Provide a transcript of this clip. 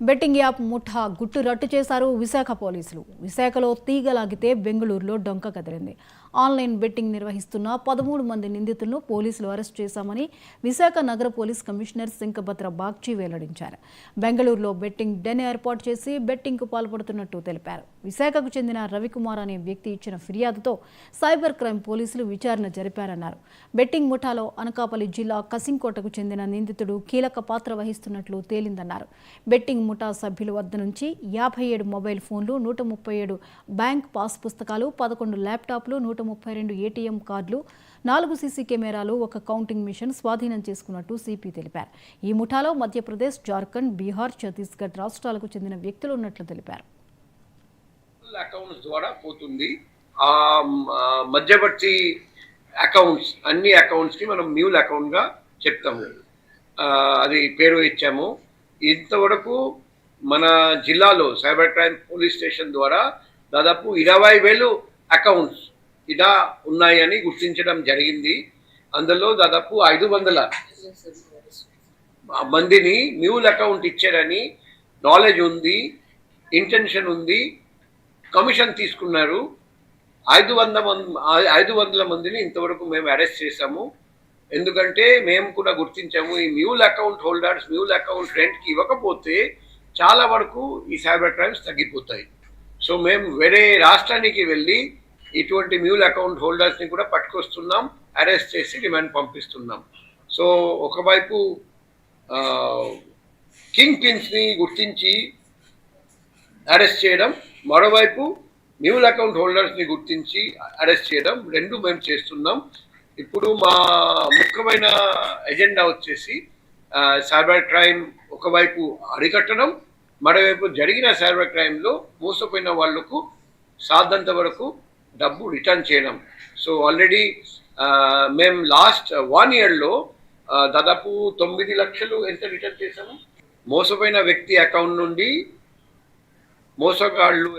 Betting app ముఠా గుట్టు రట్టు చేశారు విశాఖ పోలీసులు. విశాఖలో తీగలాగితే బెంగళూరులో డొంక కదిలింది. ఆన్లైన్ బెట్టింగ్ నిర్వహిస్తున్న 13 మంది నిందితులను పోలీసులు అరెస్ట్ చేశామని విశాఖ నగర పోలీస్ కమిషనర్ సింకభద్ర బాగ్చి వెల్లడించారు. బెంగళూరులో బెట్టింగ్ డెన్ ఏర్పాటు చేసి బెట్టింగ్కు పాల్పడుతున్నట్టు తెలిపారు. విశాఖకు చెందిన రవికుమార్ అనే వ్యక్తి ఇచ్చిన ఫిర్యాదుతో సైబర్ క్రైమ్ పోలీసులు విచారణ జరిపారన్నారు. బెట్టింగ్ ముఠాలో అనకాపల్లి జిల్లా కసింకోటకు చెందిన నిందితుడు కీలక పాత్ర వహిస్తున్నట్లు తేలిందన్నారు. బెట్టింగ్ ముఠా సభ్యుల వద్ద నుంచి 57 మొబైల్ ఫోన్లు, 137 బ్యాంక్ పాస్ పుస్తకాలు, 11 ల్యాప్టాప్లు, 132 ఏటీఎం కార్డులు, 4 సీసీ కెమెరాలు, ఒక కౌంటింగ్ మిషన్ స్వాధీనం చేసుకున్నట్టు సిపి తెలిపారు. ఈ ముఠాలో మధ్యప్రదేశ్, జార్ఖండ్, బీహార్, ఛత్తీస్గఢ్ రాష్ట్రాలకు చెందిన వ్యక్తులు ఉన్నట్లు తెలిపారు. అకౌంట్స్ ద్వారా పోతుంది. మధ్యవర్తి అకౌంట్స్ అన్ని అకౌంట్స్ కి మనం మ్యూల్ అకౌంట్ గా చెప్తాము. అది పేరు ఇచ్చాము. ఇంతవరకు మన జిల్లాలో సైబర్ క్రైమ్ పోలీస్ స్టేషన్ ద్వారా దాదాపు 20,000 అకౌంట్స్ ఇలా ఉన్నాయని గుర్తించడం జరిగింది. అందులో దాదాపు 500 మందిని మ్యూల్ అకౌంట్ ఇచ్చారని నాలెడ్జ్ ఉంది, ఇంటెన్షన్ ఉంది, కమిషన్ తీసుకున్నారు. 500 మందిని ఇంతవరకు మేము అరెస్ట్ చేశాము. ఎందుకంటే మేము కూడా గుర్తించాము, ఈ mule account holders mule account రెంట్కి ఇవ్వకపోతే చాలా వరకు ఈ సైబర్ క్రైమ్స్ తగ్గిపోతాయి. సో మేము వేరే రాష్ట్రానికి వెళ్ళి ఇటువంటి మ్యూల్ అకౌంట్ హోల్డర్స్ని కూడా పట్టుకొస్తున్నాం, అరెస్ట్ చేసి రిమాండ్ పంపిస్తున్నాం. సో ఒకవైపు కింగ్ పిన్స్ని గుర్తించి అరెస్ట్ చేయడం, మరోవైపు మ్యూల్ అకౌంట్ హోల్డర్స్ని గుర్తించి అరెస్ట్ చేయడం, రెండు మేము చేస్తున్నాం. ఇప్పుడు మా ముఖ్యమైన ఎజెండా వచ్చేసి సైబర్ క్రైమ్ ఒకవైపు అరికట్టడం, మరోవైపు జరిగిన సైబర్ క్రైమ్లో మోసపోయిన వాళ్లకు సాధ్యంత వరకు డబ్బు రిటర్న్ చేయడం. సో ఆల్రెడీ మేము లాస్ట్ 1 yearలో దాదాపు 9 లక్షలు ఎంత రిటర్న్ చేశాము. మోసపోయిన వ్యక్తి అకౌంట్ నుండి మోసగాళ్ళు